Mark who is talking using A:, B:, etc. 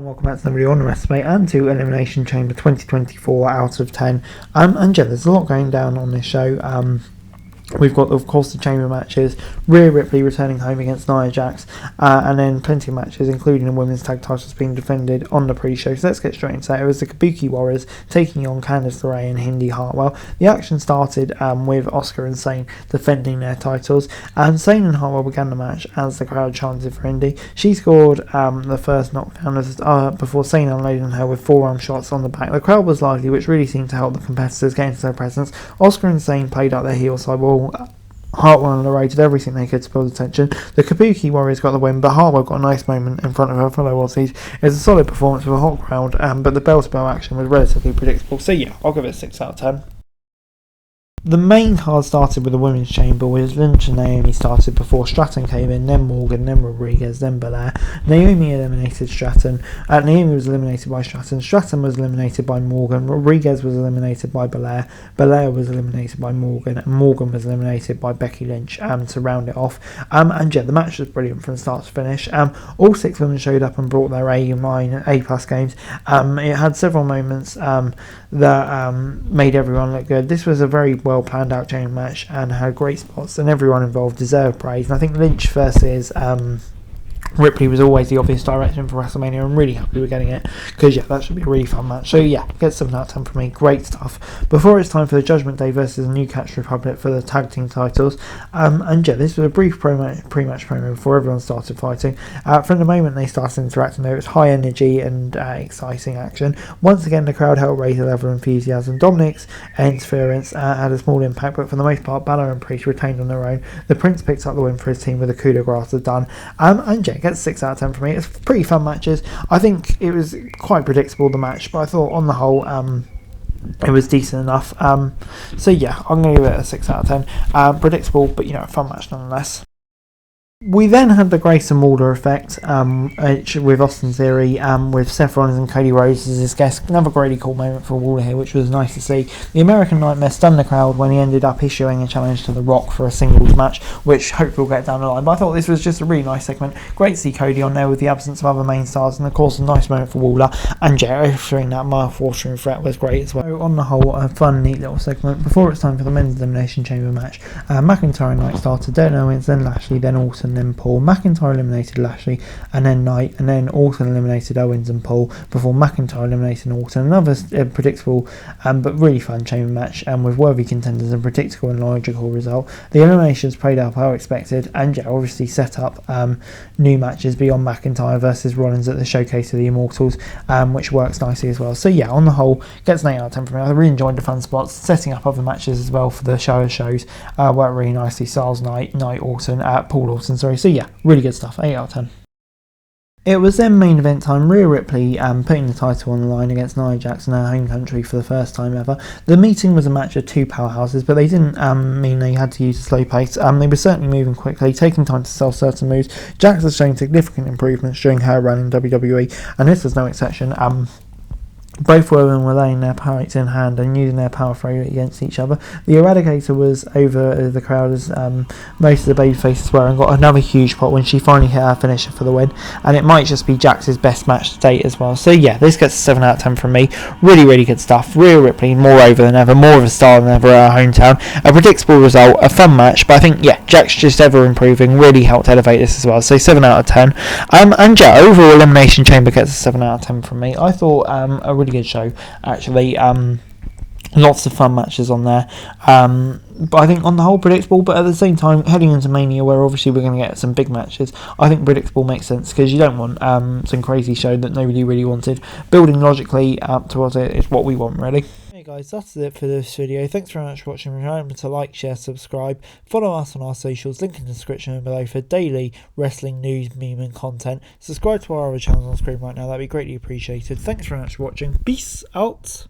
A: welcome back to the video on Underestimate and to Elimination Chamber 2024 out of 10. And yeah, there's a lot going down on this show. We've got, of course, the chamber matches, Rhea Ripley returning home against Nia Jax, and then plenty of matches, including the women's tag titles being defended on the pre-show. So let's get straight into that. It was the Kabuki Warriors taking on Candice LeRae and Hindi Hartwell. The action started with Asuka and Sane defending their titles, and Sane and Hartwell began the match as the crowd chanted for Hindi. She scored the first knockdown before Sane unloading her with forearm shots on the back. The crowd was lively, which really seemed to help the competitors get into their presence. Asuka and Sane played up their heel side while Hartwell and LeRae did everything they could to build attention. The Kabuki Warriors got the win, but Hartwell got a nice moment in front of her fellow Aussies. It was a solid performance with a hot crowd, but the bell-to-bell action was relatively predictable. So yeah, I'll give it a 6 out of 10. The main card started with the women's chamber, with Lynch and Naomi started before Stratton came in, then Morgan, then Rodriguez, then Belair. Naomi eliminated Stratton. Naomi was eliminated by Stratton. Stratton was eliminated by Morgan. Rodriguez was eliminated by Belair. Belair was eliminated by Morgan. And Morgan was eliminated by Becky Lynch to round it off. And yeah, the match was brilliant from start to finish. All 6 women showed up and brought their A+ games. It had several moments that made everyone look good. This was a very well planned out chain match and had great spots, and everyone involved deserved praise. And I think Lynch versus Ripley was always the obvious direction for WrestleMania. I'm really happy we're getting it, because yeah, that should be a really fun match. So yeah, get 7 out of 10 from me. Great stuff. Before it's time for the Judgment Day versus New Catch Republic for the tag team titles, and yeah, this was a brief pre-match promo before everyone started fighting. From the moment they started interacting, there was high energy and exciting action. Once again, the crowd helped raise the level of enthusiasm. Dominic's interference had a small impact, but for the most part, Balor and Priest retained on their own. The Prince picked up the win for his team with a coup de grace done. And yeah, gets 6 out of 10 for me. It's pretty fun matches. I think it was quite predictable, the match, but I thought on the whole it was decent enough. So yeah, I'm going to give it a 6 out of 10. Predictable, but you know, a fun match nonetheless. We then had the Grayson Waller effect with Austin Theory, with Seth Rollins and Cody Rhodes as his guest. Another really cool moment for Waller here, which was nice to see. The American Nightmare stunned the crowd when he ended up issuing a challenge to The Rock for a singles match, which hopefully will get down the line. But I thought this was just a really nice segment. Great to see Cody on there with the absence of other main stars, and of course a nice moment for Waller. And Jericho issuing that mouth-watering threat was great as well. So on the whole, a fun, neat little segment. Before it's time for the men's Elimination Chamber match, McIntyre and Knight started, then Owens, then Lashley, then Orton, then Paul. McIntyre eliminated Lashley, and then Knight, and then Orton eliminated Owens and Paul before McIntyre eliminated Orton. Another predictable but really fun chamber match, with worthy contenders and predictable and logical result. The eliminations played out how expected, and yeah, obviously set up new matches beyond McIntyre versus Rollins at the Showcase of the Immortals, which works nicely as well. So yeah, on the whole, gets an 8 out of 10 from me. I really enjoyed the fun spots, setting up other matches as well for the shows. Worked really nicely. Styles, Knight Orton, Paul Orton, sorry. So yeah, really good stuff. 8 out of 10. It was then main event time. Rhea Ripley putting the title on the line against Nia Jax in her home country for the first time ever. The meeting was a match of 2 powerhouses, but they didn't mean they had to use a slow pace. They were certainly moving quickly, taking time to sell certain moves. Jax has shown significant improvements during her run in WWE, and this was no exception. Both women were laying their fights in hand and using their power throw against each other. The Eradicator was over the crowd, as most of the babyfaces were, and got another huge pot when she finally hit her finisher for the win. And it might just be Jax's best match to date as well. So yeah, this gets a 7 out of 10 from me. Really, really good stuff. Rhea Ripley, more over than ever, more of a star than ever at her hometown. A predictable result, a fun match, but I think, yeah, Jax just ever improving, really helped elevate this as well. So 7 out of 10. And yeah, overall Elimination Chamber gets a 7 out of 10 from me. I thought a really good show, actually. Lots of fun matches on there, but I think on the whole predictable, but at the same time heading into Mania, where obviously we're going to get some big matches, I think predictable makes sense, because you don't want some crazy show that nobody really wanted. Building logically up towards it is what we want, really. Hey guys, that's it for this video. Thanks very much for watching. Remember to like, share, subscribe, follow us on our socials, link in the description below for daily wrestling news, meme and content. Subscribe to our other channels on screen right now, that'd be greatly appreciated. Thanks very much for watching. Peace out.